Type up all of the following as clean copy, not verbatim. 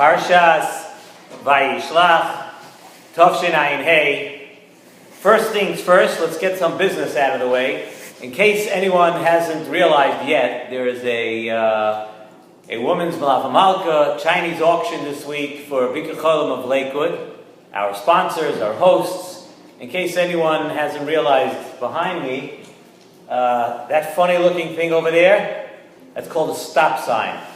Parshas, Vayishlach, Tovshin Ayin Hey. First things first, let's get some business out of the way. In case anyone hasn't realized yet, there is a women's Malava Malka Chinese auction this week for Bikur Cholim of Lakewood. Our sponsors, our hosts. In case anyone hasn't realized, behind me, that funny looking thing over there, that's called a stop sign.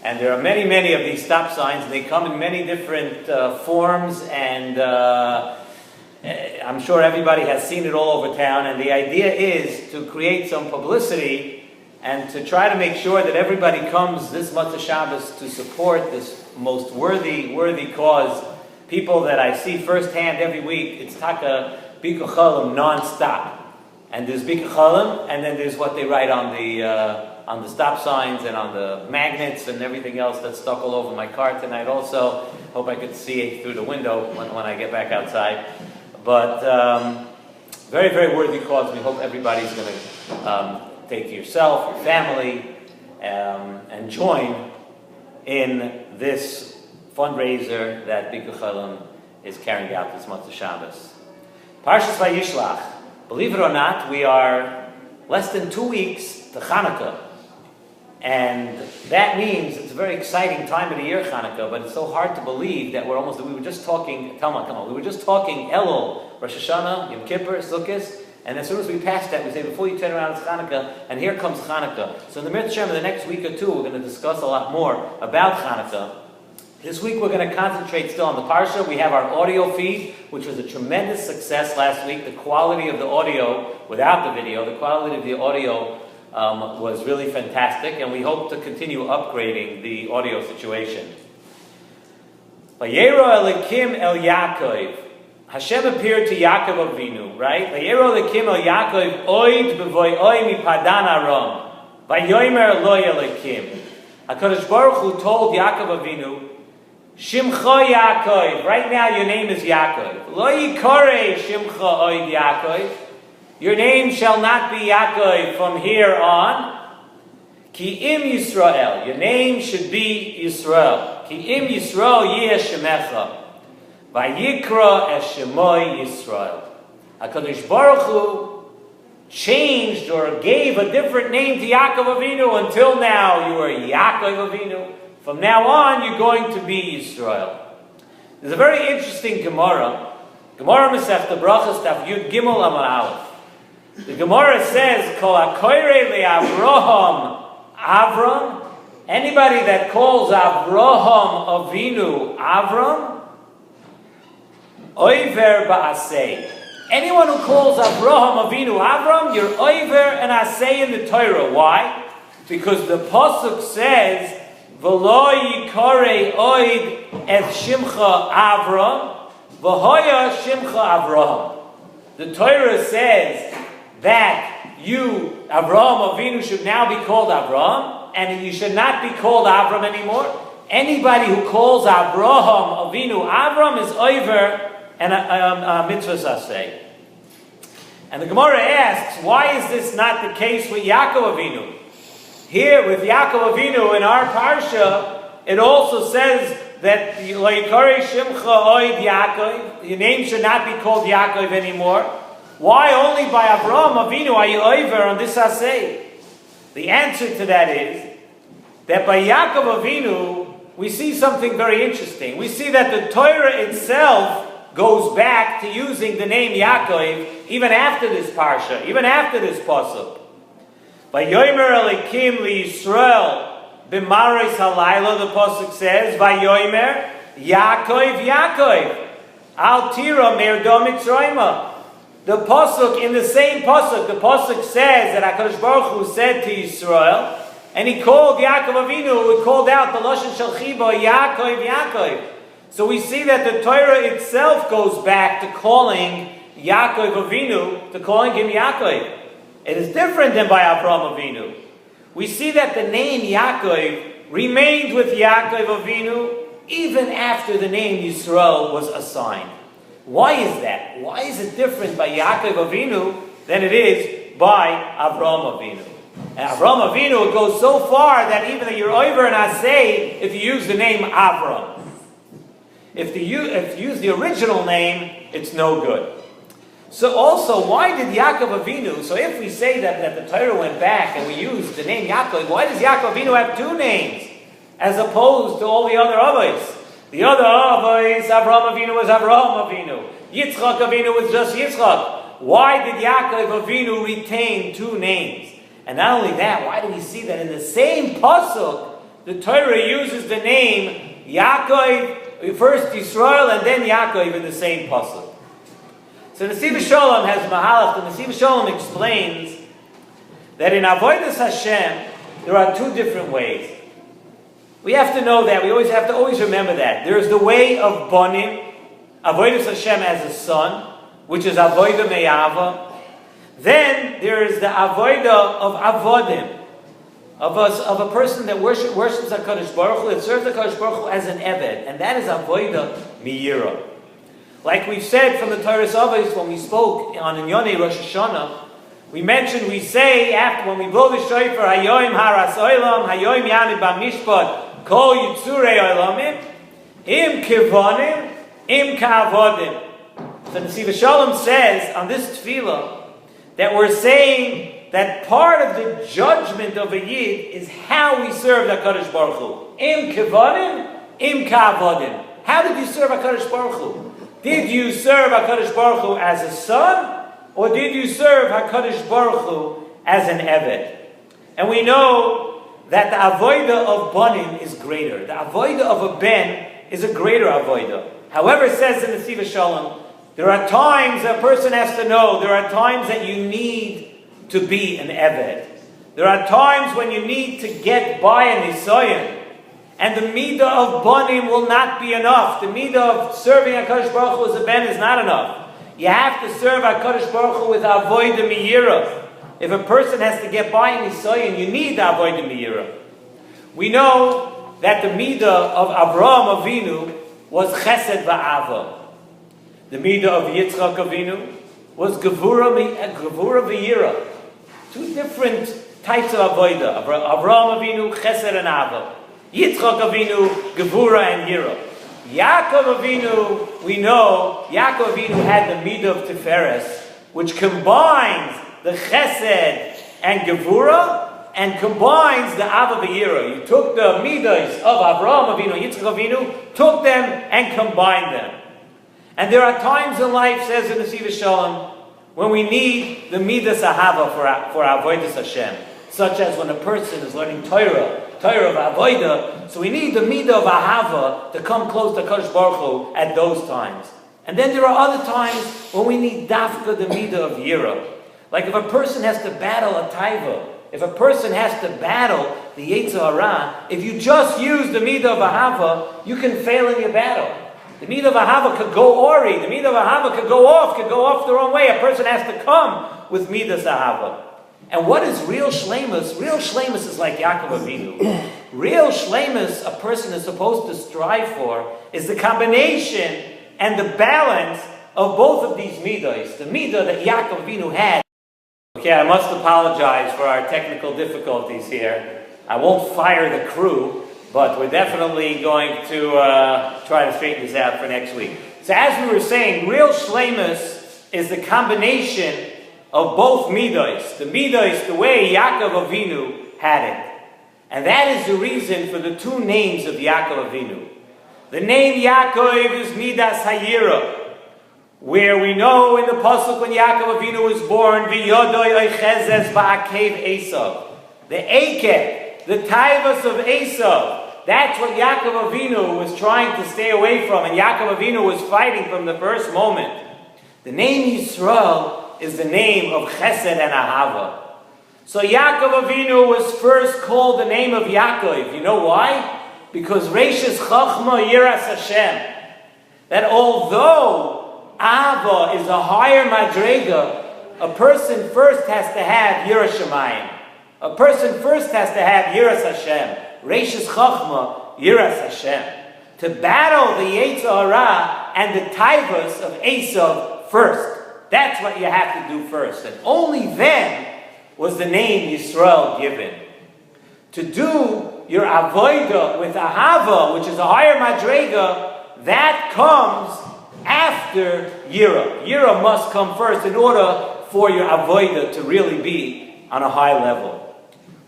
And there are many, many of these stop signs, and they come in many different forms, and I'm sure everybody has seen it all over town, and the idea is to create some publicity and to try to make sure that everybody comes this Motzei Shabbos to support this most worthy cause. People that I see firsthand every week, it's Taka Bikur Cholim non-stop. And there's Bikur Cholim, and then there's what they write on the stop signs and on the magnets and everything else that's stuck all over my car tonight also. Hope I could see it through the window when I get back outside. But very, very worthy cause. We hope everybody's going to take yourself, your family, and join in this fundraiser that Bikur Cholim is carrying out this Motzei Shabbos. Parshas Vayishlach. Believe it or not, we are less than 2 weeks to Hanukkah. And that means it's a very exciting time of the year, Hanukkah, but it's so hard to believe that we were just talking, we were just talking Elul, Rosh Hashanah, Yom Kippur, Sukkot, and as soon as we pass that, we say, before you turn around, it's Hanukkah, and here comes Hanukkah. So in the Mitzvah Shem, in the next week or two, we're going to discuss a lot more about Hanukkah. This week we're going to concentrate still on the Parsha. We have our audio feed, which was a tremendous success last week. The quality of the audio, without the video, the quality of the audio was really fantastic, and we hope to continue upgrading the audio situation. Vayero Elikim El Yaakov. Hashem appeared to Yaakov Avinu, right? Vayero Elikim El Yaakov Oid B'voy Oy Mi Padan Aram. Vayomer Lo Elikim. HaKadosh Baruch Hu told Yaakov Avinu, Shimcha Yaakov. Right now your name is Yaakov. Lo Yikore Shimcha Oid Yaakov. Your name shall not be Yaakov from here on. Ki im Yisrael. Your name should be Yisrael. Ki im Yisrael yeh shemecha. Vayikra es shemoy Yisrael. HaKadosh Baruch Hu changed or gave a different name to Yaakov Avinu. Until now you are Yaakov Avinu. From now on you're going to be Yisrael. There's a very interesting Gemara. Gemara Masechta Brachos Daf Yud Gimel Amud Aleph. The Gemara says, Kol hakoyrei le'Avraham Avram. Anybody that calls Avraham Avinu Avram, Oiver ba'asei. Anyone who calls Avraham Avinu Avram, you're Oiver and Asei in the Torah. Why? Because the Pasuk says, V'lo yikarei oid et shimcha Avram, v'hoya shimcha Avraham. The Torah says that you, Avraham Avinu, should now be called Avraham, and you should not be called Avram anymore. Anybody who calls Avraham Avinu Avram is over and a mitzvah saseh. And the Gemara asks, why is this not the case with Yaakov Avinu? Here with Yaakov Avinu in our parsha, it also says that Loikari Shimcha Oid Yaakov, your name should not be called Yaakov anymore. Why only by Avraham Avinu are you over on this asay? The answer to that is that by Yaakov Avinu we see something very interesting. We see that the Torah itself goes back to using the name Yaakov even after this parsha, even after this pasuk. By Yomer Elikim LiYisrael B'maris Halayla, the pasuk says, by Yomer Yaakov Yaakov Al Tira Merdo Mitzrayma. The pasuk, in the same pasuk, the pasuk says that HaKadosh Baruch Hu said to Yisrael, and he called Yaakov Avinu, he called out the Lashon Shel Chiba, Yaakov, Yaakov. So we see that the Torah itself goes back to calling Yaakov Avinu, to calling him Yaakov. It is different than by Avraham Avinu. We see that the name Yaakov remained with Yaakov Avinu even after the name Yisrael was assigned. Why is that? Why is it different by Yaakov Avinu than it is by Avraham Avinu? And Avram Avinu, it goes so far that even you're over and I say if you use the name Avram. If you use the original name, it's no good. So also, why did Yaakov Avinu, so if we say that the Torah went back and we used the name Yaakov, why does Yaakov Avinu have two names as opposed to all the other Avos? The other Avos, Avram Avinu was Avram Avinu. Yitzchak Avinu was just Yitzchak. Why did Yaakov Avinu retain two names? And not only that, why do we see that in the same pasuk, the Torah uses the name Yaakov, first Yisrael and then Yaakov in the same pasuk. So Nesivos Shalom has Mahalach, and Nesivos Shalom explains that in Avodas Hashem, there are two different ways. We have to know that. We have to always remember that. There is the way of Bonim, Avodas Hashem as a son, which is Avodah Me'ava. Then there is the Avodah of Avodim, of a person that worships HaKadosh Baruch Hu, that serves HaKadosh Baruch Hu as an Eved, and that is Avodah Me'ira. Like we've said from the Torah Avos when we spoke on Inyonei Rosh Hashanah, we say after when we blow the shofar, Hayoim Haras Olam, Hayoim Yamid B'Mishpat, Kol Yitzurei Olamim, Im Kivonim, Im Ka'avodim. So Nesivos Shalom says on this tefillah that we're saying that part of the judgment of a Yid is how we serve the HaKadosh Baruch Hu. Im Kivonim, Im Ka'avodim. How did you serve HaKadosh Baruch Hu? Did you serve HaKadosh Baruch Hu as a son, or did you serve HaKadosh Baruch Hu as an Eved? And we know that the Avodah of Banim is greater. The Avodah of a Ben is a greater Avodah. However, it says in the Nesivos Shalom, there are times a person has to know, there are times that you need to be an Eved. There are times when you need to get by a Nisayan. And the midah of Banim will not be enough. The midah of serving HaKadosh Baruch Hu as a Ben is not enough. You have to serve HaKadosh Baruch Hu with Avodah Me'ira. If a person has to get by in Nisayan, you need Avodah Me'ira. We know that the midah of Avraham Avinu was Chesed Va'ava. The midah of Yitzchak Avinu was Gevura V'yira. Two different types of Avodah. Avraham Avinu, Chesed and Ava. Yitzchak Avinu, Gevura and Yira. Yaakov Avinu, we know, Yaakov Avinu had the midah of Tiferes, which combines the Chesed and Gevura, and combines the Ava V'yira. You took the midas of Avraham Avinu, Yitzchak Avinu, took them and combined them. And there are times in life, says in the Nesivos Shalom, when we need the midas ahava for avodas Hashem, such as when a person is learning Torah of avodah. So we need the midah of ahava to come close to Kadosh Baruch Hu at those times. And then there are other times when we need dafka the midah of yira. Like if a person has to battle a taiva, if a person has to battle the Yetzer Hara, if you just use the midah of ahava, you can fail in your battle. The midah of ahava could go ori. The midah of ahava could go off the wrong way. A person has to come with midas ahava. And what is real shleimus? Real shleimus is like Yaakov Avinu. Real shleimus, a person is supposed to strive for, is the combination and the balance of both of these midas. The midah that Yaakov Avinu had. Okay, I must apologize for our technical difficulties here. I won't fire the crew, but we're definitely going to try to straighten this out for next week. So as we were saying, real shleimus is the combination of both midas. The midas, the way Yaakov Avinu had it. And that is the reason for the two names of Yaakov Avinu. The name Yaakov is Midas Hayira, where we know in the pasuk when Yaakov Avinu was born, V'yodoi oichezes ba'akev Esav. The Akev, the Taivas of Esav. That's what Yaakov Avinu was trying to stay away from, and Yaakov Avinu was fighting from the first moment. The name Yisrael is the name of Chesed and Ahava. So Yaakov Avinu was first called the name of Yaakov. You know why? Because Reishis Chachma Yiras Hashem. That although Ava is a higher madrega, a person first has to have Yiras Shamayim. A person first has to have Yiras Hashem. Reishis Chachma Yiras Hashem. To battle the Yetzer Hara and the Taivas of Esav first. That's what you have to do first. And only then was the name Yisrael given. To do your avodah with ahava, which is a higher madrega, that comes after Yira. Yira must come first in order for your avodah to really be on a high level.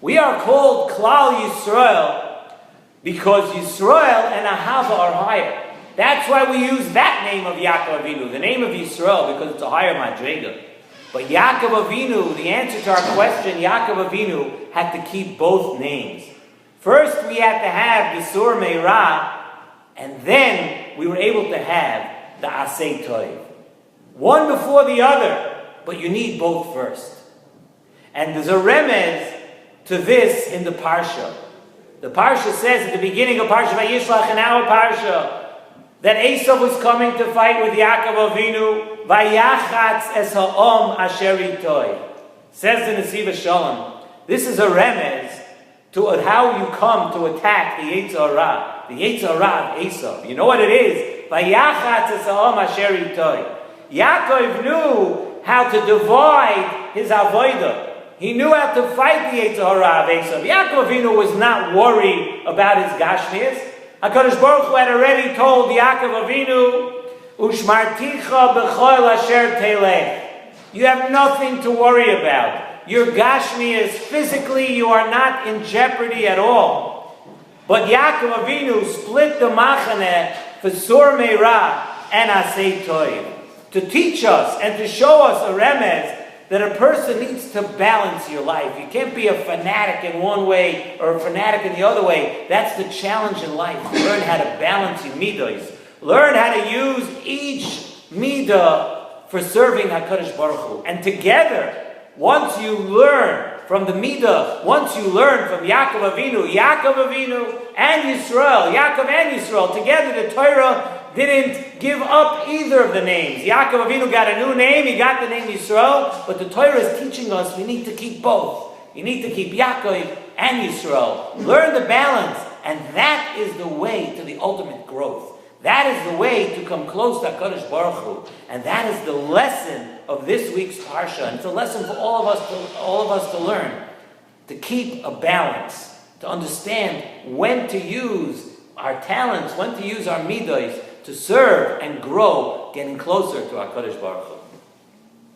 We are called Klal Yisrael because Yisrael and ahava are higher. That's why we use that name of Yaakov Avinu, the name of Yisrael, because it's a higher madrega. But Yaakov Avinu, the answer to our question, Yaakov Avinu had to keep both names. First, we had to have the Sur Meirah, and then we were able to have the Asay Toiv. One before the other, but you need both first. And there's a remez to this in the Parsha. The Parsha says at the beginning of Parshas Vayishlach in our Parsha, that Esav was coming to fight with Yaakov Avinu, Vayachatz es ha'om asher itoy. Says the Nesivos Shalom. This is a remez to how you come to attack the Yetzer Hara of Esav. You know what it is? Vayachatz es ha'om asher itoy. Yaakov knew how to divide his avodah. He knew how to fight the Yetzer Hara of Esav. Yaakov Avinu was not worried about his gashmias. HaKadosh Baruch Hu had already told Yaakov Avinu, Ushmarticha b'chol asher telech. You have nothing to worry about. Your gashmias, physically, you are not in jeopardy at all. But Yaakov Avinu split the machaneh for Sur Meirah and Asay Toiv to teach us and to show us a remez that a person needs to balance your life. You can't be a fanatic in one way or a fanatic in the other way. That's the challenge in life. Learn how to balance your midos. Learn how to use each midah for serving HaKadosh Baruch Hu. And together, once you learn from the midah, once you learn from Yaakov Avinu and Yisrael, Yaakov and Yisrael, together the Torah didn't give up either of the names. Yaakov Avinu got a new name, he got the name Yisrael, but the Torah is teaching us we need to keep both. You need to keep Yaakov and Yisrael. Learn the balance, and that is the way to the ultimate growth. That is the way to come close to HaKadosh Baruch Hu. And that is the lesson of this week's Parsha. And it's a lesson for all of us to learn. To keep a balance. To understand when to use our talents, when to use our midos, to serve and grow, getting closer to HaKadosh Baruch Hu.